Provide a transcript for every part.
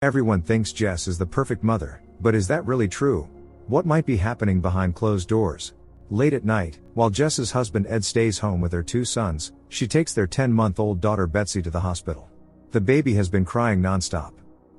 Everyone thinks Jess is the perfect mother, but is that really true? What might be happening behind closed doors? Late at night, while Jess's husband Ed stays home with their 2 sons, she takes their 10-month-old daughter Betsy to the hospital. The baby has been crying nonstop.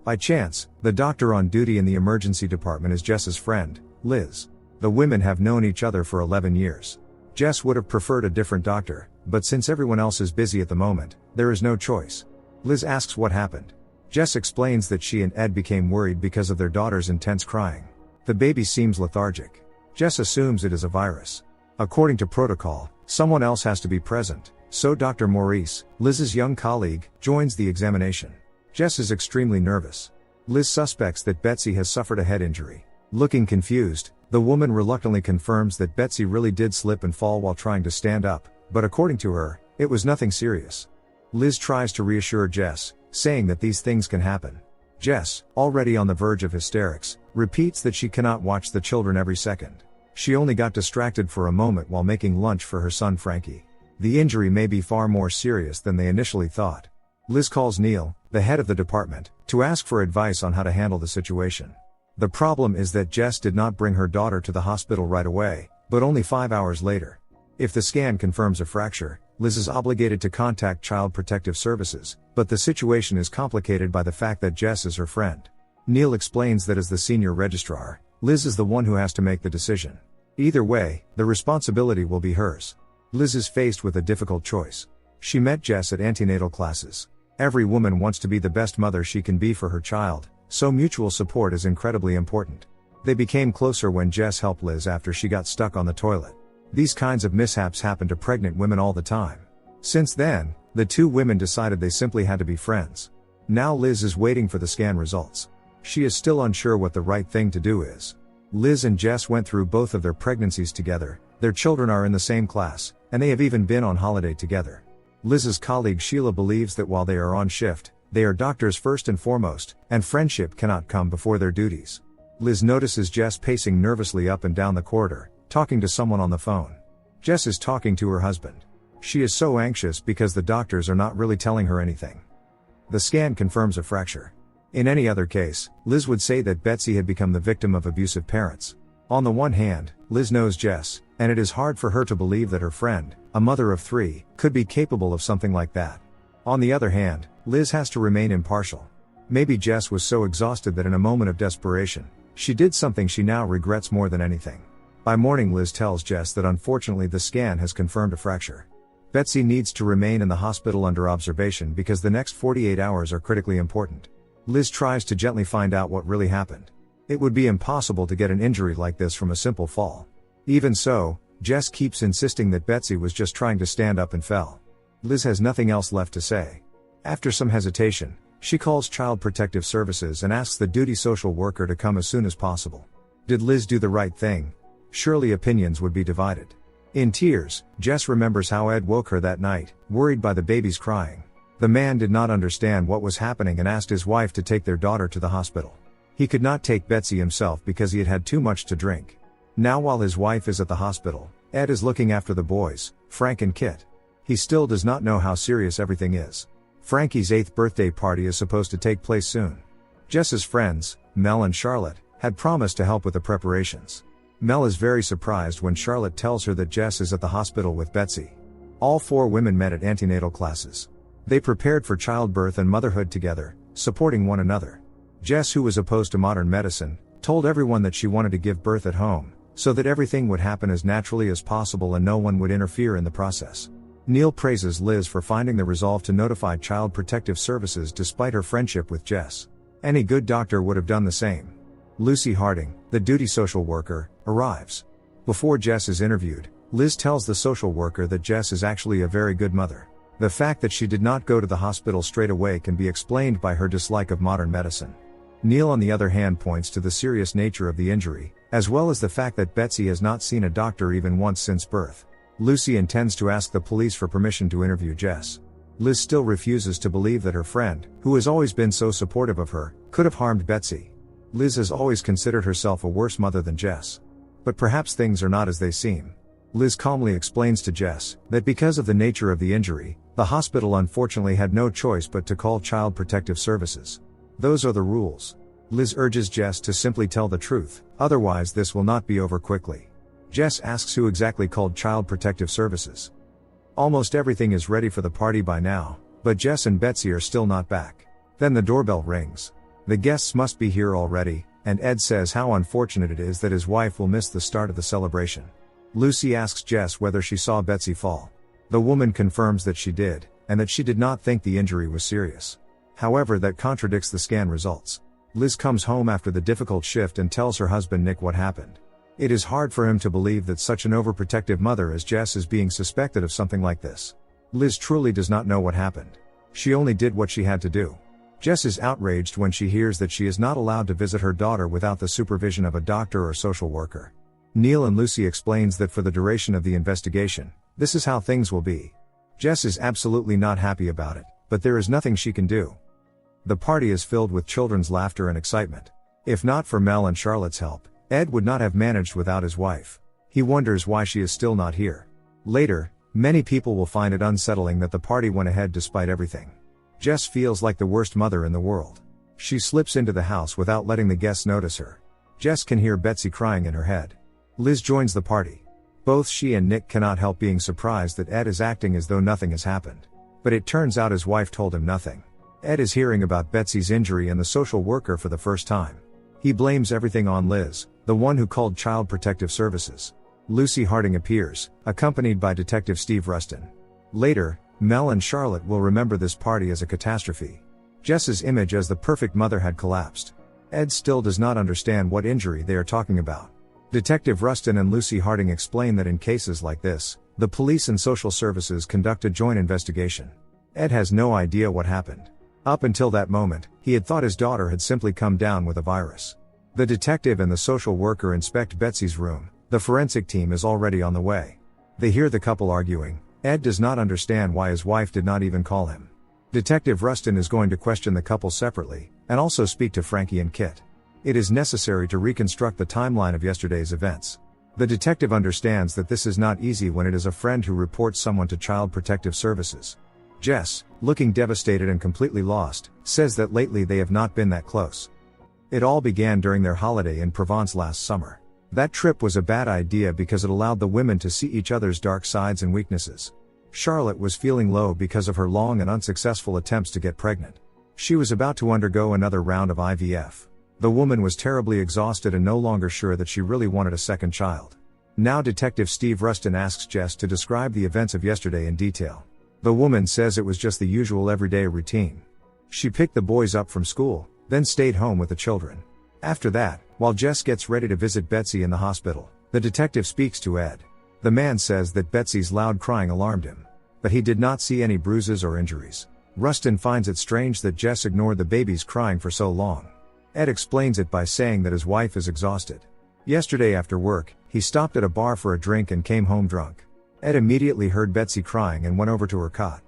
By chance, the doctor on duty in the emergency department is Jess's friend, Liz. The women have known each other for 11 years. Jess would have preferred a different doctor, but since everyone else is busy at the moment, there is no choice. Liz asks what happened. Jess explains that she and Ed became worried because of their daughter's intense crying. The baby seems lethargic. Jess assumes it is a virus. According to protocol, someone else has to be present, so Dr. Maurice, Liz's young colleague, joins the examination. Jess is extremely nervous. Liz suspects that Betsy has suffered a head injury. Looking confused, the woman reluctantly confirms that Betsy really did slip and fall while trying to stand up, but according to her, it was nothing serious. Liz tries to reassure Jess, saying that these things can happen. Jess, already on the verge of hysterics, repeats that she cannot watch the children every second. She only got distracted for a moment while making lunch for her son Frankie. The injury may be far more serious than they initially thought. Liz calls Neil, the head of the department, to ask for advice on how to handle the situation. The problem is that Jess did not bring her daughter to the hospital right away, but only 5 hours later. If the scan confirms a fracture, Liz is obligated to contact Child Protective Services, but the situation is complicated by the fact that Jess is her friend. Neil explains that as the senior registrar, Liz is the one who has to make the decision. Either way, the responsibility will be hers. Liz is faced with a difficult choice. She met Jess at antenatal classes. Every woman wants to be the best mother she can be for her child, so mutual support is incredibly important. They became closer when Jess helped Liz after she got stuck on the toilet. These kinds of mishaps happen to pregnant women all the time. Since then, the 2 women decided they simply had to be friends. Now Liz is waiting for the scan results. She is still unsure what the right thing to do is. Liz and Jess went through both of their pregnancies together, their children are in the same class, and they have even been on holiday together. Liz's colleague Sheila believes that while they are on shift, they are doctors first and foremost, and friendship cannot come before their duties. Liz notices Jess pacing nervously up and down the corridor, talking to someone on the phone. Jess is talking to her husband. She is so anxious because the doctors are not really telling her anything. The scan confirms a fracture. In any other case, Liz would say that Betsy had become the victim of abusive parents. On the one hand, Liz knows Jess, and it is hard for her to believe that her friend, a mother of 3, could be capable of something like that. On the other hand, Liz has to remain impartial. Maybe Jess was so exhausted that in a moment of desperation, she did something she now regrets more than anything. By morning, Liz tells Jess that unfortunately the scan has confirmed a fracture. Betsy needs to remain in the hospital under observation because the next 48 hours are critically important. Liz tries to gently find out what really happened. It would be impossible to get an injury like this from a simple fall. Even so, Jess keeps insisting that Betsy was just trying to stand up and fell. Liz has nothing else left to say. After some hesitation, she calls Child Protective Services and asks the duty social worker to come as soon as possible. Did Liz do the right thing? Surely opinions would be divided. In tears, Jess remembers how Ed woke her that night, worried by the baby's crying. The man did not understand what was happening and asked his wife to take their daughter to the hospital. He could not take Betsy himself because he had had too much to drink. Now while his wife is at the hospital, Ed is looking after the boys, Frank and Kit. He still does not know how serious everything is. Frankie's 8th birthday party is supposed to take place soon. Jess's friends, Mel and Charlotte, had promised to help with the preparations. Mel is very surprised when Charlotte tells her that Jess is at the hospital with Betsy. All 4 women met at antenatal classes. They prepared for childbirth and motherhood together, supporting one another. Jess, who was opposed to modern medicine, told everyone that she wanted to give birth at home, so that everything would happen as naturally as possible and no one would interfere in the process. Neil praises Liz for finding the resolve to notify Child Protective Services despite her friendship with Jess. Any good doctor would have done the same. Lucy Harding, the duty social worker, arrives. Before Jess is interviewed, Liz tells the social worker that Jess is actually a very good mother. The fact that she did not go to the hospital straight away can be explained by her dislike of modern medicine. Neil on the other hand points to the serious nature of the injury, as well as the fact that Betsy has not seen a doctor even once since birth. Lucy intends to ask the police for permission to interview Jess. Liz still refuses to believe that her friend, who has always been so supportive of her, could have harmed Betsy. Liz has always considered herself a worse mother than Jess. But perhaps things are not as they seem. Liz calmly explains to Jess that because of the nature of the injury, the hospital unfortunately had no choice but to call Child Protective Services. Those are the rules. Liz urges Jess to simply tell the truth, otherwise this will not be over quickly. Jess asks who exactly called Child Protective Services. Almost everything is ready for the party by now, but Jess and Betsy are still not back. Then the doorbell rings. The guests must be here already, and Ed says how unfortunate it is that his wife will miss the start of the celebration. Lucy asks Jess whether she saw Betsy fall. The woman confirms that she did, and that she did not think the injury was serious. However, that contradicts the scan results. Liz comes home after the difficult shift and tells her husband Nick what happened. It is hard for him to believe that such an overprotective mother as Jess is being suspected of something like this. Liz truly does not know what happened. She only did what she had to do. Jess is outraged when she hears that she is not allowed to visit her daughter without the supervision of a doctor or social worker. Neil and Lucy explains that for the duration of the investigation, this is how things will be. Jess is absolutely not happy about it, but there is nothing she can do. The party is filled with children's laughter and excitement. If not for Mel and Charlotte's help, Ed would not have managed without his wife. He wonders why she is still not here. Later, many people will find it unsettling that the party went ahead despite everything. Jess feels like the worst mother in the world. She slips into the house without letting the guests notice her. Jess can hear Betsy crying in her head. Liz joins the party. Both she and Nick cannot help being surprised that Ed is acting as though nothing has happened. But it turns out his wife told him nothing. Ed is hearing about Betsy's injury and the social worker for the first time. He blames everything on Liz, the one who called Child Protective Services. Lucy Harding appears, accompanied by Detective Steve Rustin. Later, Mel and Charlotte will remember this party as a catastrophe. Jess's image as the perfect mother had collapsed. Ed still does not understand what injury they are talking about. Detective Rustin and Lucy Harding explain that in cases like this, the police and social services conduct a joint investigation. Ed has no idea what happened. Up until that moment, he had thought his daughter had simply come down with a virus. The detective and the social worker inspect Betsy's room. The forensic team is already on the way. They hear the couple arguing. Ed does not understand why his wife did not even call him. Detective Rustin is going to question the couple separately, and also speak to Frankie and Kit. It is necessary to reconstruct the timeline of yesterday's events. The detective understands that this is not easy when it is a friend who reports someone to Child Protective Services. Jess, looking devastated and completely lost, says that lately they have not been that close. It all began during their holiday in Provence last summer. That trip was a bad idea because it allowed the women to see each other's dark sides and weaknesses. Charlotte was feeling low because of her long and unsuccessful attempts to get pregnant. She was about to undergo another round of IVF. The woman was terribly exhausted and no longer sure that she really wanted a second child. Now Detective Steve Rustin asks Jess to describe the events of yesterday in detail. The woman says it was just the usual everyday routine. She picked the boys up from school, then stayed home with the children. After that, while Jess gets ready to visit Betsy in the hospital, the detective speaks to Ed. The man says that Betsy's loud crying alarmed him. But he did not see any bruises or injuries. Rustin finds it strange that Jess ignored the baby's crying for so long. Ed explains it by saying that his wife is exhausted. Yesterday after work, he stopped at a bar for a drink and came home drunk. Ed immediately heard Betsy crying and went over to her cot.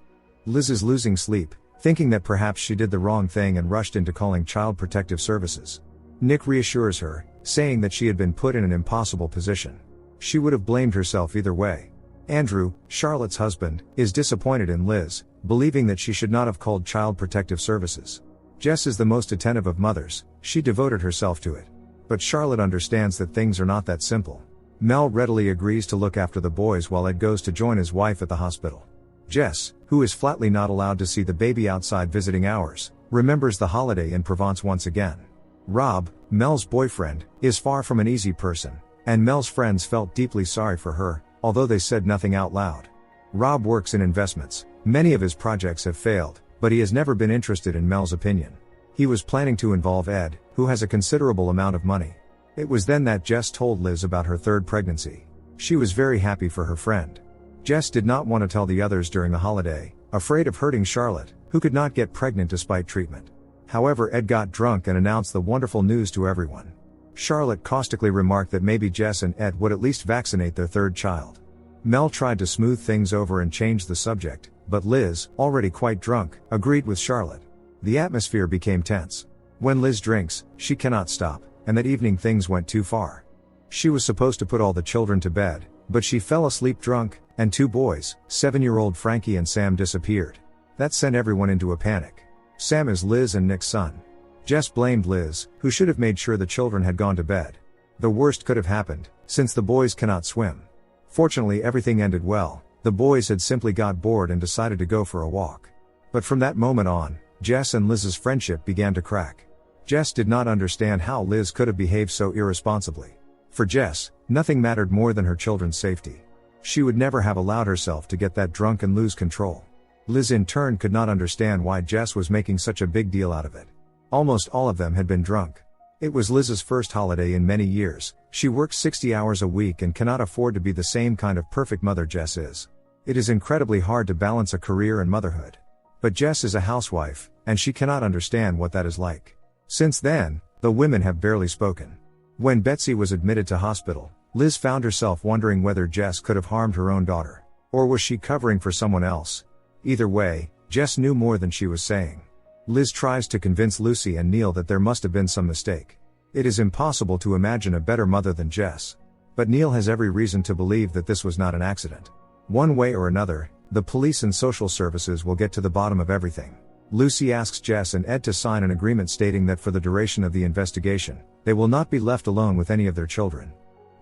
Liz is losing sleep, thinking that perhaps she did the wrong thing and rushed into calling Child Protective Services. Nick reassures her, saying that she had been put in an impossible position. She would have blamed herself either way. Andrew, Charlotte's husband, is disappointed in Liz, believing that she should not have called Child Protective Services. Jess is the most attentive of mothers, she devoted herself to it. But Charlotte understands that things are not that simple. Mel readily agrees to look after the boys while Ed goes to join his wife at the hospital. Jess, who is flatly not allowed to see the baby outside visiting hours, remembers the holiday in Provence once again. Rob, Mel's boyfriend, is far from an easy person, and Mel's friends felt deeply sorry for her, although they said nothing out loud. Rob works in investments. Many of his projects have failed, but he has never been interested in Mel's opinion. He was planning to involve Ed, who has a considerable amount of money. It was then that Jess told Liz about her third pregnancy. She was very happy for her friend. Jess did not want to tell the others during the holiday, afraid of hurting Charlotte, who could not get pregnant despite treatment. However, Ed got drunk and announced the wonderful news to everyone. Charlotte caustically remarked that maybe Jess and Ed would at least vaccinate their third child. Mel tried to smooth things over and change the subject, but Liz, already quite drunk, agreed with Charlotte. The atmosphere became tense. When Liz drinks, she cannot stop, and that evening things went too far. She was supposed to put all the children to bed, but she fell asleep drunk, and two boys, 7-year-old Frankie and Sam, disappeared. That sent everyone into a panic. Sam is Liz and Nick's son. Jess blamed Liz, who should have made sure the children had gone to bed. The worst could have happened, since the boys cannot swim. Fortunately, everything ended well. The boys had simply got bored and decided to go for a walk. But from that moment on, Jess and Liz's friendship began to crack. Jess did not understand how Liz could have behaved so irresponsibly. For Jess, nothing mattered more than her children's safety. She would never have allowed herself to get that drunk and lose control. Liz in turn could not understand why Jess was making such a big deal out of it. Almost all of them had been drunk. It was Liz's first holiday in many years. She works 60 hours a week and cannot afford to be the same kind of perfect mother Jess is. It is incredibly hard to balance a career and motherhood. But Jess is a housewife, and she cannot understand what that is like. Since then, the women have barely spoken. When Betsy was admitted to hospital, Liz found herself wondering whether Jess could have harmed her own daughter. Or was she covering for someone else? Either way, Jess knew more than she was saying. Liz tries to convince Lucy and Neil that there must have been some mistake. It is impossible to imagine a better mother than Jess. But Neil has every reason to believe that this was not an accident. One way or another, the police and social services will get to the bottom of everything. Lucy asks Jess and Ed to sign an agreement stating that for the duration of the investigation, they will not be left alone with any of their children.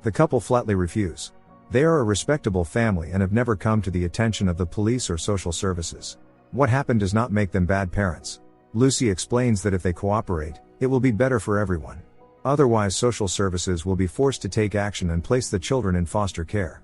The couple flatly refuse. They are a respectable family and have never come to the attention of the police or social services. What happened does not make them bad parents. Lucy explains that if they cooperate, it will be better for everyone. Otherwise, social services will be forced to take action and place the children in foster care.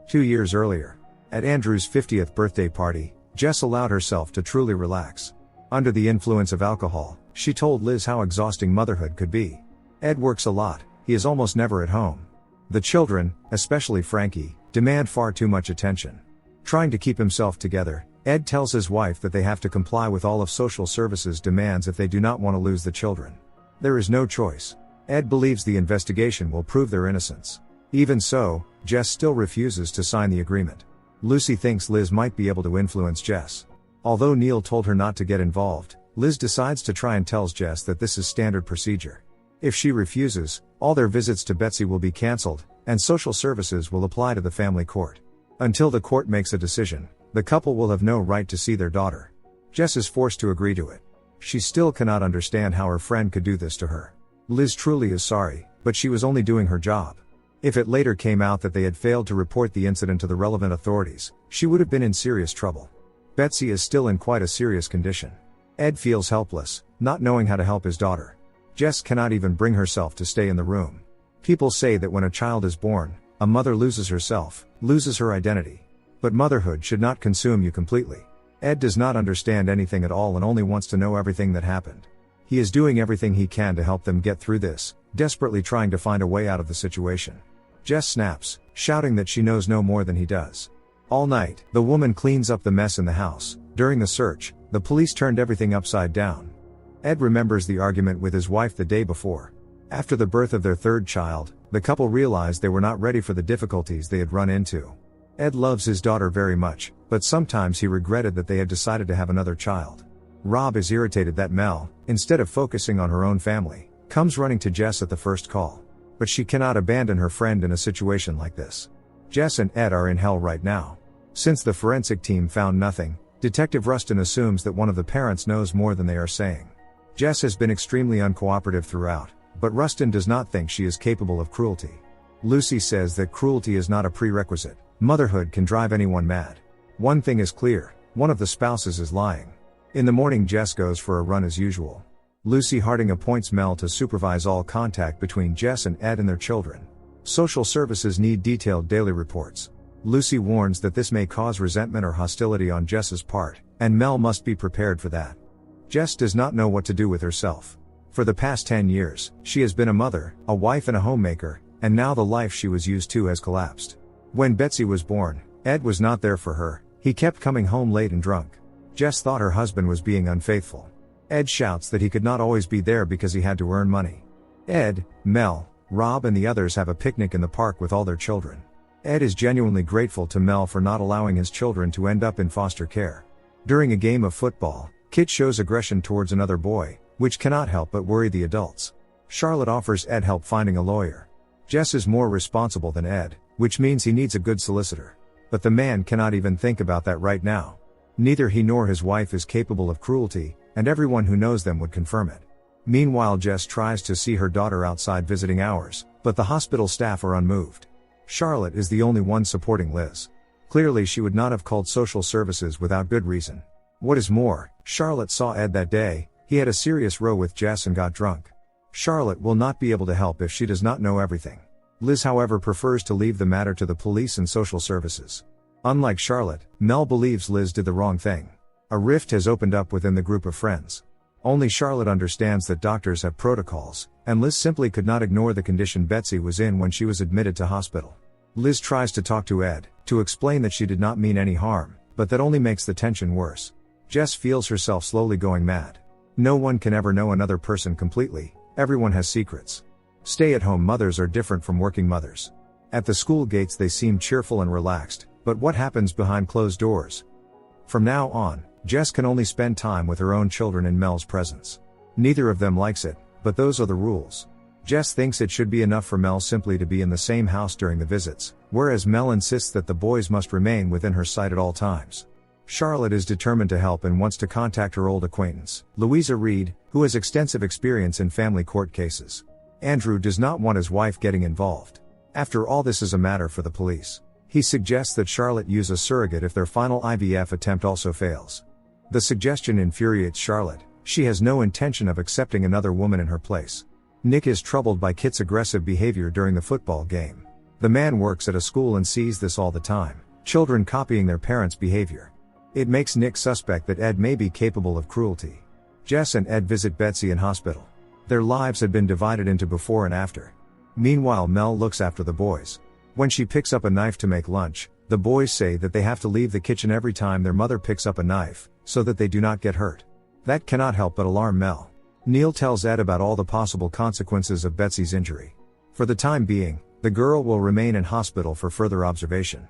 2 years earlier, at Andrew's 50th birthday party, Jess allowed herself to truly relax. Under the influence of alcohol, she told Liz how exhausting motherhood could be. Ed works a lot, he is almost never at home. The children, especially Frankie, demand far too much attention. Trying to keep himself together, Ed tells his wife that they have to comply with all of social services' demands if they do not want to lose the children. There is no choice. Ed believes the investigation will prove their innocence. Even so, Jess still refuses to sign the agreement. Lucy thinks Liz might be able to influence Jess. Although Neil told her not to get involved, Liz decides to try and tells Jess that this is standard procedure. If she refuses, all their visits to Betsy will be cancelled, and social services will apply to the family court. Until the court makes a decision, the couple will have no right to see their daughter. Jess is forced to agree to it. She still cannot understand how her friend could do this to her. Liz truly is sorry, but she was only doing her job. If it later came out that they had failed to report the incident to the relevant authorities, she would have been in serious trouble. Betsy is still in quite a serious condition. Ed feels helpless, not knowing how to help his daughter. Jess cannot even bring herself to stay in the room. People say that when a child is born, a mother loses herself, loses her identity. But motherhood should not consume you completely. Ed does not understand anything at all and only wants to know everything that happened. He is doing everything he can to help them get through this, desperately trying to find a way out of the situation. Jess snaps, shouting that she knows no more than he does. All night, the woman cleans up the mess in the house. During the search, the police turned everything upside down. Ed remembers the argument with his wife the day before. After the birth of their third child, the couple realized they were not ready for the difficulties they had run into. Ed loves his daughter very much, but sometimes he regretted that they had decided to have another child. Rob is irritated that Mel, instead of focusing on her own family, comes running to Jess at the first call. But she cannot abandon her friend in a situation like this. Jess and Ed are in hell right now. Since the forensic team found nothing, Detective Rustin assumes that one of the parents knows more than they are saying. Jess has been extremely uncooperative throughout, but Rustin does not think she is capable of cruelty. Lucy says that cruelty is not a prerequisite. Motherhood can drive anyone mad. One thing is clear, one of the spouses is lying. In the morning, Jess goes for a run as usual. Lucy Harding appoints Mel to supervise all contact between Jess and Ed and their children. Social services need detailed daily reports. Lucy warns that this may cause resentment or hostility on Jess's part, and Mel must be prepared for that. Jess does not know what to do with herself. For the past 10 years, she has been a mother, a wife and a homemaker, and now the life she was used to has collapsed. When Betsy was born, Ed was not there for her. He kept coming home late and drunk. Jess thought her husband was being unfaithful. Ed shouts that he could not always be there because he had to earn money. Ed, Mel, Rob and the others have a picnic in the park with all their children. Ed is genuinely grateful to Mel for not allowing his children to end up in foster care. During a game of football, Kit shows aggression towards another boy, which cannot help but worry the adults. Charlotte offers Ed help finding a lawyer. Jess is more responsible than Ed, which means he needs a good solicitor. But the man cannot even think about that right now. Neither he nor his wife is capable of cruelty, and everyone who knows them would confirm it. Meanwhile, Jess tries to see her daughter outside visiting hours, but the hospital staff are unmoved. Charlotte is the only one supporting Liz. Clearly she would not have called social services without good reason. What is more, Charlotte saw Ed that day. He had a serious row with Jess and got drunk. Charlotte will not be able to help if she does not know everything. Liz, however, prefers to leave the matter to the police and social services. Unlike Charlotte, Mel believes Liz did the wrong thing. A rift has opened up within the group of friends. Only Charlotte understands that doctors have protocols, and Liz simply could not ignore the condition Betsy was in when she was admitted to hospital. Liz tries to talk to Ed, to explain that she did not mean any harm, but that only makes the tension worse. Jess feels herself slowly going mad. No one can ever know another person completely, everyone has secrets. Stay-at-home mothers are different from working mothers. At the school gates they seem cheerful and relaxed, but what happens behind closed doors? From now on, Jess can only spend time with her own children in Mel's presence. Neither of them likes it, but those are the rules. Jess thinks it should be enough for Mel simply to be in the same house during the visits, whereas Mel insists that the boys must remain within her sight at all times. Charlotte is determined to help and wants to contact her old acquaintance, Louisa Reed, who has extensive experience in family court cases. Andrew does not want his wife getting involved. After all, this is a matter for the police. He suggests that Charlotte use a surrogate if their final IVF attempt also fails. The suggestion infuriates Charlotte. She has no intention of accepting another woman in her place. Nick is troubled by Kit's aggressive behavior during the football game. The man works at a school and sees this all the time, children copying their parents' behavior. It makes Nick suspect that Ed may be capable of cruelty. Jess and Ed visit Betsy in hospital. Their lives had been divided into before and after. Meanwhile, Mel looks after the boys. When she picks up a knife to make lunch, the boys say that they have to leave the kitchen every time their mother picks up a knife, so that they do not get hurt. That cannot help but alarm Mel. Neil tells Ed about all the possible consequences of Betsy's injury. For the time being, the girl will remain in hospital for further observation.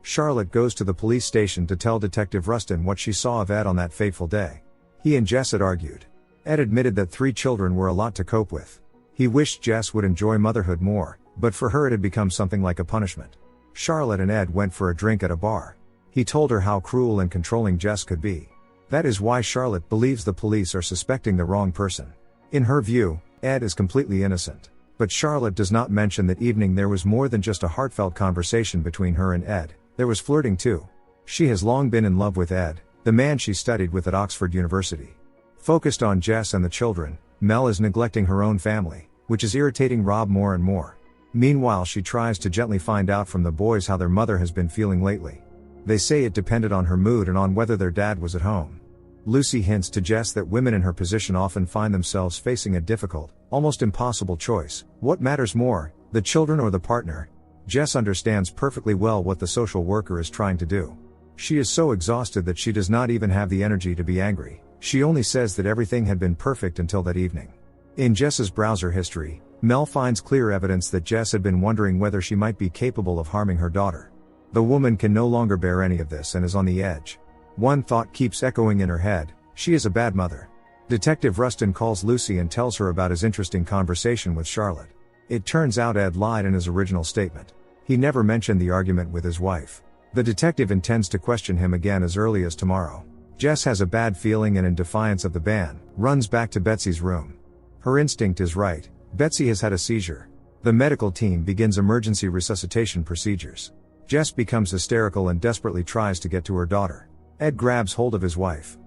Charlotte goes to the police station to tell Detective Rustin what she saw of Ed on that fateful day. He and Jess had argued. Ed admitted that 3 children were a lot to cope with. He wished Jess would enjoy motherhood more, but for her it had become something like a punishment. Charlotte and Ed went for a drink at a bar. He told her how cruel and controlling Jess could be. That is why Charlotte believes the police are suspecting the wrong person. In her view, Ed is completely innocent. But Charlotte does not mention that evening there was more than just a heartfelt conversation between her and Ed, there was flirting too. She has long been in love with Ed, the man she studied with at Oxford University. Focused on Jess and the children, Mel is neglecting her own family, which is irritating Rob more and more. Meanwhile, she tries to gently find out from the boys how their mother has been feeling lately. They say it depended on her mood and on whether their dad was at home. Lucy hints to Jess that women in her position often find themselves facing a difficult, almost impossible choice. What matters more, the children or the partner? Jess understands perfectly well what the social worker is trying to do. She is so exhausted that she does not even have the energy to be angry. She only says that everything had been perfect until that evening. In Jess's browser history, Mel finds clear evidence that Jess had been wondering whether she might be capable of harming her daughter. The woman can no longer bear any of this and is on the edge. One thought keeps echoing in her head: she is a bad mother. Detective Rustin calls Lucy and tells her about his interesting conversation with Charlotte. It turns out Ed lied in his original statement. He never mentioned the argument with his wife. The detective intends to question him again as early as tomorrow. Jess has a bad feeling and, in defiance of the ban, runs back to Betsy's room. Her instinct is right. Betsy has had a seizure. The medical team begins emergency resuscitation procedures. Jess becomes hysterical and desperately tries to get to her daughter. Ed grabs hold of his wife.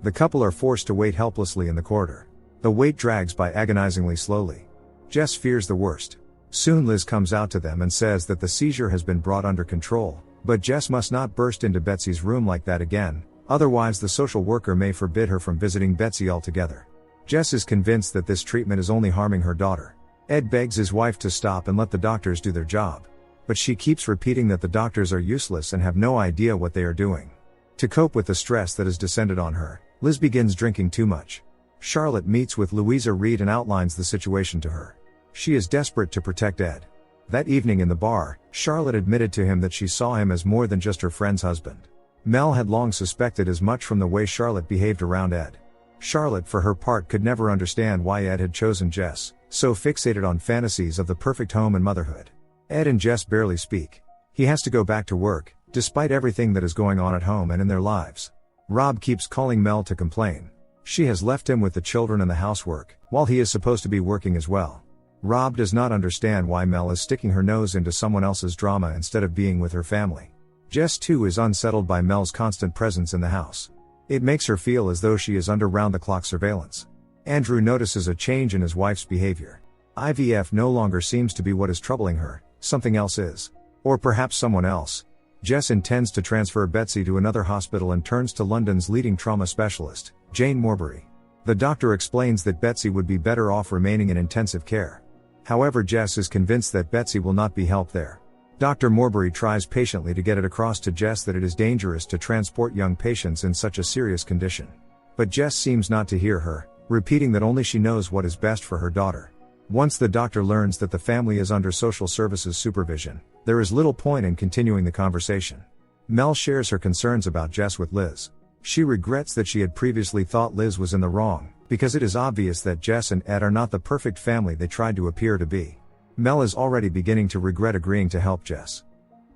The couple are forced to wait helplessly in the corridor. The wait drags by agonizingly slowly. Jess fears the worst. Soon Liz comes out to them and says that the seizure has been brought under control, but Jess must not burst into Betsy's room like that again, otherwise the social worker may forbid her from visiting Betsy altogether. Jess is convinced that this treatment is only harming her daughter. Ed begs his wife to stop and let the doctors do their job. But she keeps repeating that the doctors are useless and have no idea what they are doing. To cope with the stress that has descended on her, Liz begins drinking too much. Charlotte meets with Louisa Reed and outlines the situation to her. She is desperate to protect Ed. That evening in the bar, Charlotte admitted to him that she saw him as more than just her friend's husband. Mel had long suspected as much from the way Charlotte behaved around Ed. Charlotte, for her part, could never understand why Ed had chosen Jess, so fixated on fantasies of the perfect home and motherhood. Ed and Jess barely speak. He has to go back to work, despite everything that is going on at home and in their lives. Rob keeps calling Mel to complain. She has left him with the children and the housework, while he is supposed to be working as well. Rob does not understand why Mel is sticking her nose into someone else's drama instead of being with her family. Jess too is unsettled by Mel's constant presence in the house. It makes her feel as though she is under round-the-clock surveillance. Andrew notices a change in his wife's behavior. IVF no longer seems to be what is troubling her, something else is. Or perhaps someone else. Jess intends to transfer Betsy to another hospital and turns to London's leading trauma specialist, Jane Morbury. The doctor explains that Betsy would be better off remaining in intensive care. However, Jess is convinced that Betsy will not be helped there. Dr. Morbury tries patiently to get it across to Jess that it is dangerous to transport young patients in such a serious condition. But Jess seems not to hear her, repeating that only she knows what is best for her daughter. Once the doctor learns that the family is under social services supervision, there is little point in continuing the conversation. Mel shares her concerns about Jess with Liz. She regrets that she had previously thought Liz was in the wrong, because it is obvious that Jess and Ed are not the perfect family they tried to appear to be. Mel is already beginning to regret agreeing to help Jess.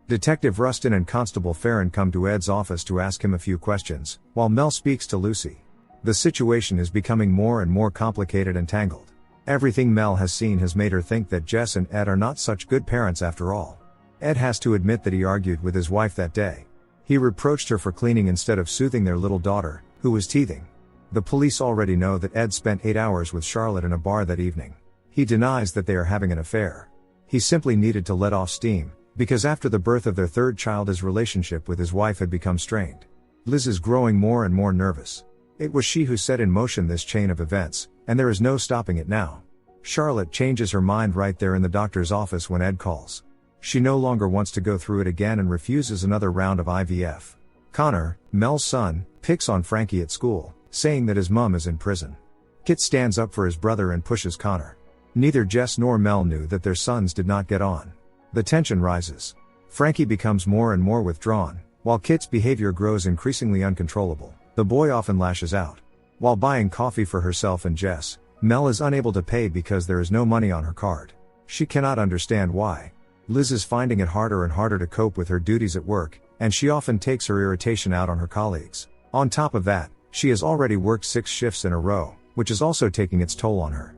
Detective Rustin and Constable Farron come to Ed's office to ask him a few questions, while Mel speaks to Lucy. The situation is becoming more and more complicated and tangled. Everything Mel has seen has made her think that Jess and Ed are not such good parents after all. Ed has to admit that he argued with his wife that day. He reproached her for cleaning instead of soothing their little daughter, who was teething. The police already know that Ed spent 8 hours with Charlotte in a bar that evening. He denies that they are having an affair. He simply needed to let off steam, because after the birth of their third child his relationship with his wife had become strained. Liz is growing more and more nervous. It was she who set in motion this chain of events, and there is no stopping it now. Charlotte changes her mind right there in the doctor's office when Ed calls. She no longer wants to go through it again and refuses another round of IVF. Connor, Mel's son, picks on Frankie at school, saying that his mum is in prison. Kit stands up for his brother and pushes Connor. Neither Jess nor Mel knew that their sons did not get on. The tension rises. Frankie becomes more and more withdrawn, while Kit's behavior grows increasingly uncontrollable. The boy often lashes out. While buying coffee for herself and Jess, Mel is unable to pay because there is no money on her card. She cannot understand why. Liz is finding it harder and harder to cope with her duties at work, and she often takes her irritation out on her colleagues. On top of that, she has already worked 6 shifts in a row, which is also taking its toll on her.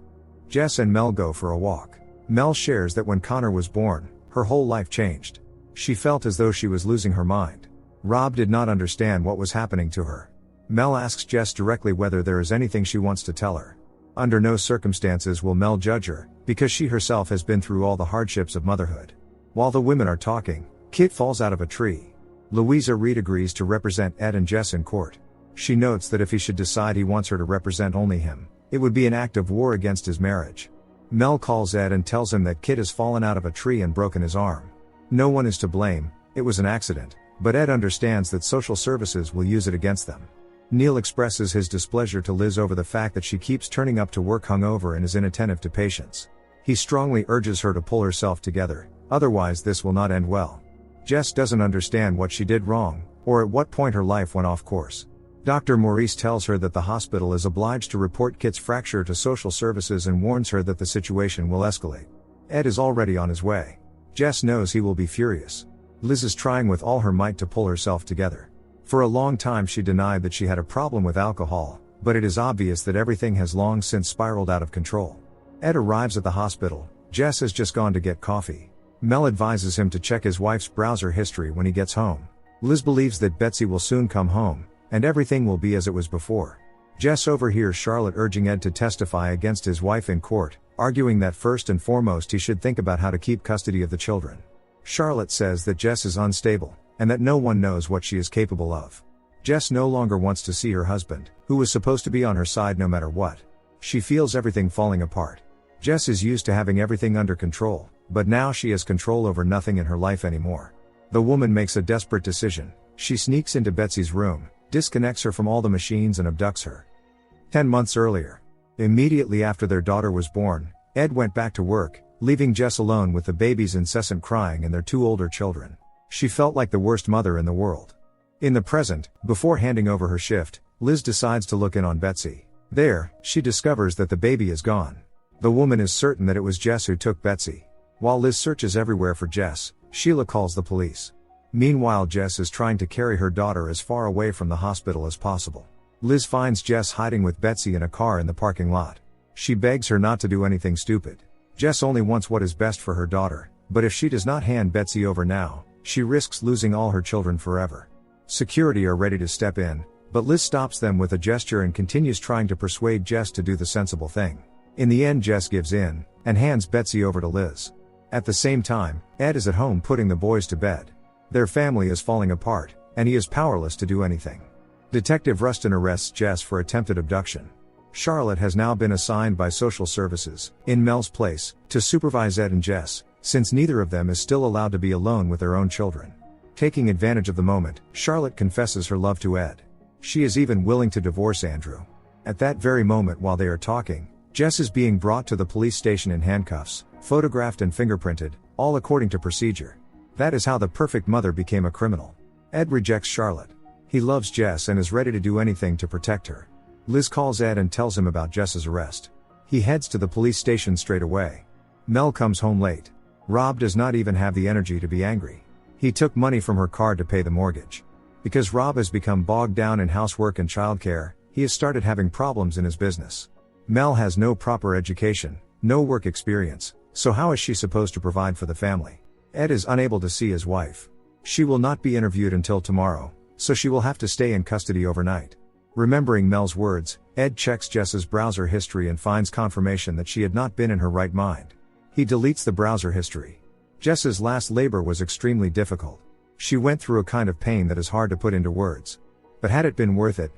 Jess and Mel go for a walk. Mel shares that when Connor was born, her whole life changed. She felt as though she was losing her mind. Rob did not understand what was happening to her. Mel asks Jess directly whether there is anything she wants to tell her. Under no circumstances will Mel judge her, because she herself has been through all the hardships of motherhood. While the women are talking, Kit falls out of a tree. Louisa Reed agrees to represent Ed and Jess in court. She notes that if he should decide he wants her to represent only him, it would be an act of war against his marriage. Mel calls Ed and tells him that Kit has fallen out of a tree and broken his arm. No one is to blame, it was an accident, but Ed understands that social services will use it against them. Neil expresses his displeasure to Liz over the fact that she keeps turning up to work hungover and is inattentive to patients. He strongly urges her to pull herself together, otherwise this will not end well. Jess doesn't understand what she did wrong, or at what point her life went off course. Dr. Maurice tells her that the hospital is obliged to report Kit's fracture to social services and warns her that the situation will escalate. Ed is already on his way. Jess knows he will be furious. Liz is trying with all her might to pull herself together. For a long time she denied that she had a problem with alcohol, but it is obvious that everything has long since spiraled out of control. Ed arrives at the hospital. Jess has just gone to get coffee. Mel advises him to check his wife's browser history when he gets home. Liz believes that Betsy will soon come home, and everything will be as it was before. Jess overhears Charlotte urging Ed to testify against his wife in court, arguing that first and foremost he should think about how to keep custody of the children. Charlotte says that Jess is unstable, and that no one knows what she is capable of. Jess no longer wants to see her husband, who was supposed to be on her side no matter what. She feels everything falling apart. Jess is used to having everything under control, but now she has control over nothing in her life anymore. The woman makes a desperate decision. She sneaks into Betsy's room, disconnects her from all the machines and abducts her. 10 months earlier, immediately after their daughter was born, Ed went back to work, leaving Jess alone with the baby's incessant crying and their 2 older children. She felt like the worst mother in the world. In the present, before handing over her shift, Liz decides to look in on Betsy. There, she discovers that the baby is gone. The woman is certain that it was Jess who took Betsy. While Liz searches everywhere for Jess, Sheila calls the police. Meanwhile, Jess is trying to carry her daughter as far away from the hospital as possible. Liz finds Jess hiding with Betsy in a car in the parking lot. She begs her not to do anything stupid. Jess only wants what is best for her daughter, but if she does not hand Betsy over now, she risks losing all her children forever. Security are ready to step in, but Liz stops them with a gesture and continues trying to persuade Jess to do the sensible thing. In the end, Jess gives in, and hands Betsy over to Liz. At the same time, Ed is at home putting the boys to bed. Their family is falling apart, and he is powerless to do anything. Detective Rustin arrests Jess for attempted abduction. Charlotte has now been assigned by social services, in Mel's place, to supervise Ed and Jess, since neither of them is still allowed to be alone with their own children. Taking advantage of the moment, Charlotte confesses her love to Ed. She is even willing to divorce Andrew. At that very moment while they are talking, Jess is being brought to the police station in handcuffs, photographed and fingerprinted, all according to procedure. That is how the perfect mother became a criminal. Ed rejects Charlotte. He loves Jess and is ready to do anything to protect her. Liz calls Ed and tells him about Jess's arrest. He heads to the police station straight away. Mel comes home late. Rob does not even have the energy to be angry. He took money from her card to pay the mortgage. Because Rob has become bogged down in housework and childcare, he has started having problems in his business. Mel has no proper education, no work experience, so how is she supposed to provide for the family? Ed is unable to see his wife. She will not be interviewed until tomorrow, so she will have to stay in custody overnight. Remembering Mel's words, Ed checks Jess's browser history and finds confirmation that she had not been in her right mind. He deletes the browser history. Jess's last labor was extremely difficult. She went through a kind of pain that is hard to put into words. But had it been worth it?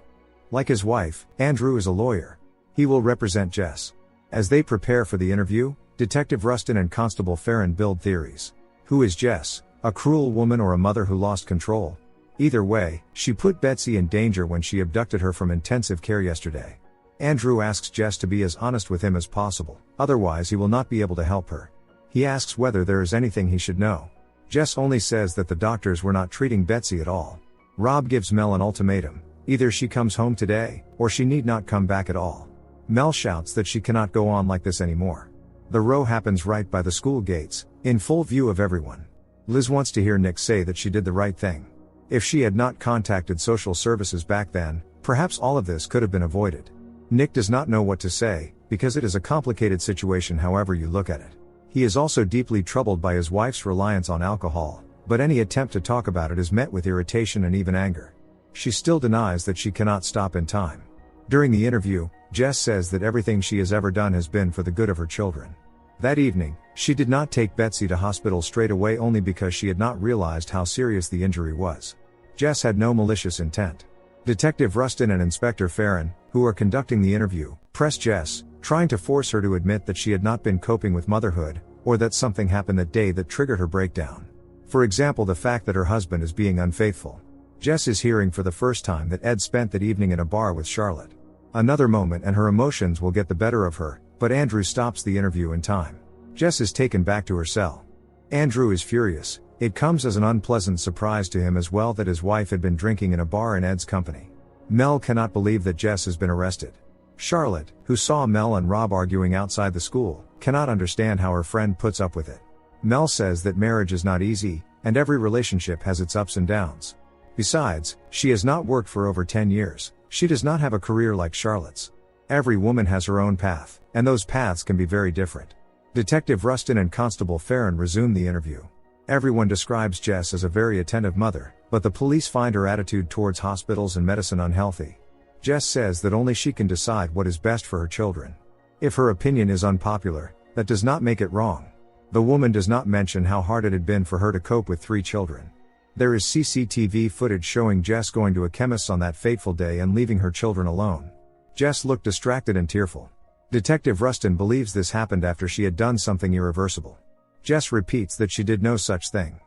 Like his wife, Andrew is a lawyer. He will represent Jess. As they prepare for the interview, Detective Rustin and Constable Farron build theories. Who is Jess? A cruel woman or a mother who lost control? Either way, she put Betsy in danger when she abducted her from intensive care yesterday. Andrew asks Jess to be as honest with him as possible, otherwise he will not be able to help her. He asks whether there is anything he should know. Jess only says that the doctors were not treating Betsy at all. Rob gives Mel an ultimatum. Either she comes home today, or she need not come back at all. Mel shouts that she cannot go on like this anymore. The row happens right by the school gates, in full view of everyone. Liz wants to hear Nick say that she did the right thing. If she had not contacted social services back then, perhaps all of this could have been avoided. Nick does not know what to say, because it is a complicated situation however you look at it. He is also deeply troubled by his wife's reliance on alcohol, but any attempt to talk about it is met with irritation and even anger. She still denies that she cannot stop in time. During the interview, Jess says that everything she has ever done has been for the good of her children. That evening, she did not take Betsy to hospital straight away only because she had not realized how serious the injury was. Jess had no malicious intent. Detective Rustin and Inspector Farron, who are conducting the interview, press Jess, trying to force her to admit that she had not been coping with motherhood, or that something happened that day that triggered her breakdown. For example, the fact that her husband is being unfaithful. Jess is hearing for the first time that Ed spent that evening in a bar with Charlotte. Another moment and her emotions will get the better of her, but Andrew stops the interview in time. Jess is taken back to her cell. Andrew is furious. It comes as an unpleasant surprise to him as well that his wife had been drinking in a bar in Ed's company. Mel cannot believe that Jess has been arrested. Charlotte, who saw Mel and Rob arguing outside the school, cannot understand how her friend puts up with it. Mel says that marriage is not easy, and every relationship has its ups and downs. Besides, she has not worked for over 10 years. She does not have a career like Charlotte's. Every woman has her own path, and those paths can be very different. Detective Rustin and Constable Farron resume the interview. Everyone describes Jess as a very attentive mother, but the police find her attitude towards hospitals and medicine unhealthy. Jess says that only she can decide what is best for her children. If her opinion is unpopular, that does not make it wrong. The woman does not mention how hard it had been for her to cope with 3 children. There is CCTV footage showing Jess going to a chemist's on that fateful day and leaving her children alone. Jess looked distracted and tearful. Detective Rustin believes this happened after she had done something irreversible. Jess repeats that she did no such thing.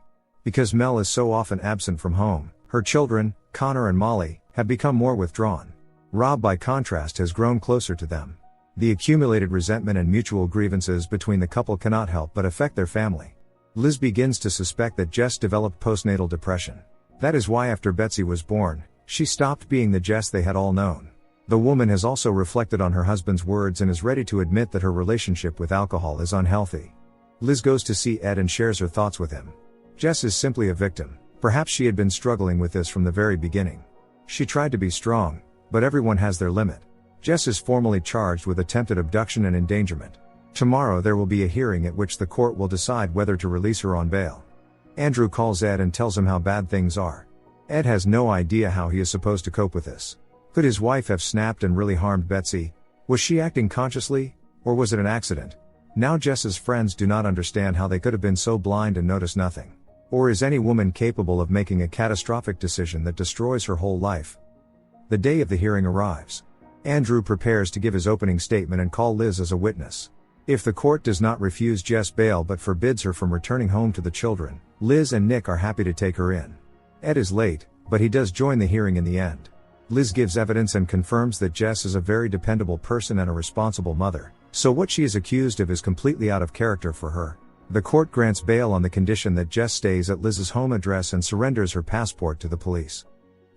Because Mel is so often absent from home, her children, Connor and Molly, have become more withdrawn. Rob, by contrast, has grown closer to them. The accumulated resentment and mutual grievances between the couple cannot help but affect their family. Liz begins to suspect that Jess developed postnatal depression. That is why after Betsy was born, she stopped being the Jess they had all known. The woman has also reflected on her husband's words and is ready to admit that her relationship with alcohol is unhealthy. Liz goes to see Ed and shares her thoughts with him. Jess is simply a victim. Perhaps she had been struggling with this from the very beginning. She tried to be strong, But everyone has their limit. Jess is formally charged with attempted abduction and endangerment. Tomorrow there will be a hearing at which the court will decide whether to release her on bail. Andrew calls Ed and tells him how bad things are. Ed has no idea how he is supposed to cope with this. Could his wife have snapped and really harmed Betsy? Was she acting consciously? Or was it an accident? Now Jess's friends do not understand how they could have been so blind and noticed nothing. Or is any woman capable of making a catastrophic decision that destroys her whole life? The day of the hearing arrives. Andrew prepares to give his opening statement and call Liz as a witness. If the court does not refuse Jess bail but forbids her from returning home to the children, Liz and Nick are happy to take her in. Ed is late, but he does join the hearing in the end. Liz gives evidence and confirms that Jess is a very dependable person and a responsible mother, so what she is accused of is completely out of character for her. The court grants bail on the condition that Jess stays at Liz's home address and surrenders her passport to the police.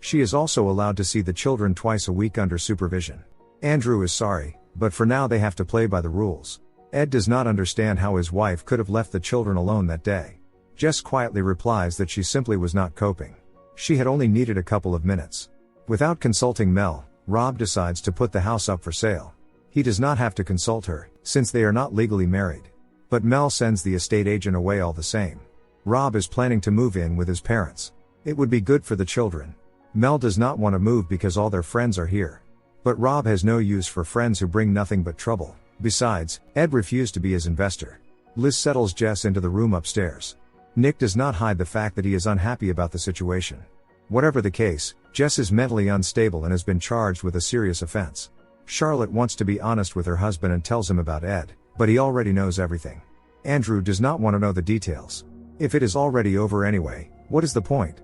She is also allowed to see the children twice a week under supervision. Andrew is sorry, but for now they have to play by the rules. Ed does not understand how his wife could have left the children alone that day. Jess quietly replies that she simply was not coping. She had only needed a couple of minutes. Without consulting Mel, Rob decides to put the house up for sale. He does not have to consult her, since they are not legally married. But Mel sends the estate agent away all the same. Rob is planning to move in with his parents. It would be good for the children. Mel does not want to move because all their friends are here. But Rob has no use for friends who bring nothing but trouble. Besides, Ed refused to be his investor. Liz settles Jess into the room upstairs. Nick does not hide the fact that he is unhappy about the situation. Whatever the case, Jess is mentally unstable and has been charged with a serious offense. Charlotte wants to be honest with her husband and tells him about Ed, but he already knows everything. Andrew does not want to know the details. If it is already over anyway, what is the point?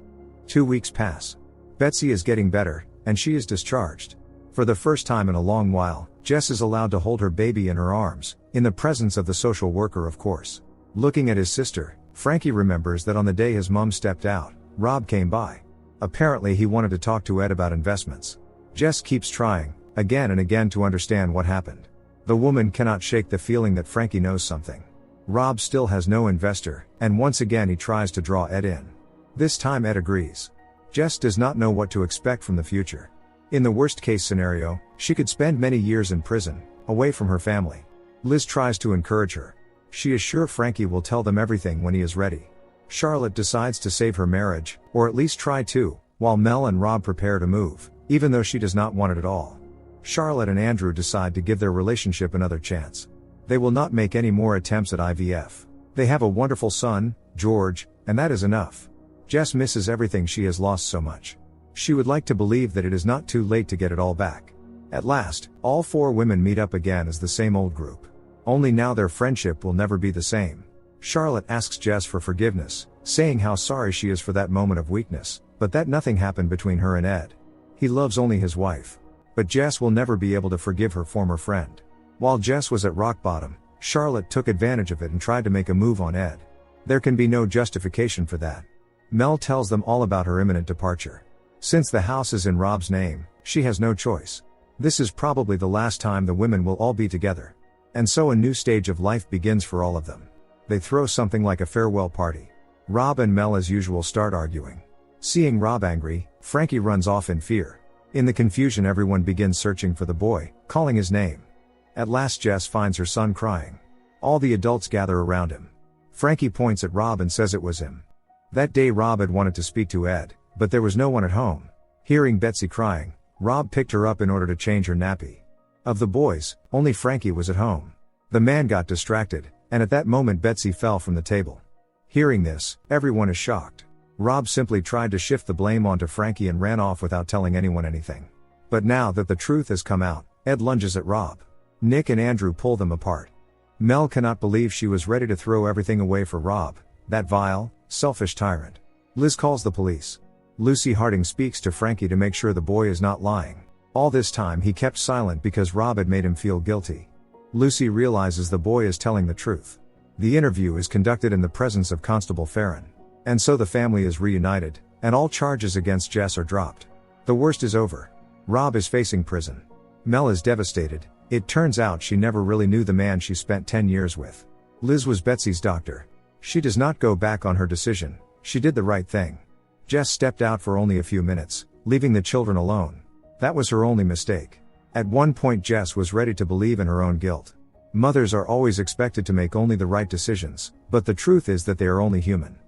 2 weeks pass. Betsy is getting better, and she is discharged. For the first time in a long while, Jess is allowed to hold her baby in her arms, in the presence of the social worker of course. Looking at his sister, Frankie remembers that on the day his mom stepped out, Rob came by. Apparently he wanted to talk to Ed about investments. Jess keeps trying, again and again to understand what happened. The woman cannot shake the feeling that Frankie knows something. Rob still has no investor, and once again he tries to draw Ed in. This time Ed agrees. Jess does not know what to expect from the future. In the worst case scenario, she could spend many years in prison, away from her family. Liz tries to encourage her. She is sure Frankie will tell them everything when he is ready. Charlotte decides to save her marriage, or at least try to, while Mel and Rob prepare to move, even though she does not want it at all. Charlotte and Andrew decide to give their relationship another chance. They will not make any more attempts at IVF. They have a wonderful son, George, and that is enough. Jess misses everything she has lost so much. She would like to believe that it is not too late to get it all back. At last, all 4 women meet up again as the same old group. Only now their friendship will never be the same. Charlotte asks Jess for forgiveness, saying how sorry she is for that moment of weakness, but that nothing happened between her and Ed. He loves only his wife. But Jess will never be able to forgive her former friend. While Jess was at rock bottom, Charlotte took advantage of it and tried to make a move on Ed. There can be no justification for that. Mel tells them all about her imminent departure. Since the house is in Rob's name, she has no choice. This is probably the last time the women will all be together. And so a new stage of life begins for all of them. They throw something like a farewell party. Rob and Mel as usual start arguing. Seeing Rob angry, Frankie runs off in fear. In the confusion everyone begins searching for the boy, calling his name. At last Jess finds her son crying. All the adults gather around him. Frankie points at Rob and says it was him. That day Rob had wanted to speak to Ed, but there was no one at home. Hearing Betsy crying, Rob picked her up in order to change her nappy. Of the boys, only Frankie was at home. The man got distracted, and at that moment Betsy fell from the table. Hearing this, everyone is shocked. Rob simply tried to shift the blame onto Frankie and ran off without telling anyone anything. But now that the truth has come out, Ed lunges at Rob. Nick and Andrew pull them apart. Mel cannot believe she was ready to throw everything away for Rob, that vile, selfish tyrant. Liz calls the police. Lucy Harding speaks to Frankie to make sure the boy is not lying. All this time he kept silent because Rob had made him feel guilty. Lucy realizes the boy is telling the truth. The interview is conducted in the presence of Constable Farron. And so the family is reunited, and all charges against Jess are dropped. The worst is over. Rob is facing prison. Mel is devastated. It turns out she never really knew the man she spent 10 years with. Liz was Betsy's doctor. She does not go back on her decision. She did the right thing. Jess stepped out for only a few minutes, leaving the children alone. That was her only mistake. At one point Jess was ready to believe in her own guilt. Mothers are always expected to make only the right decisions, but the truth is that they are only human.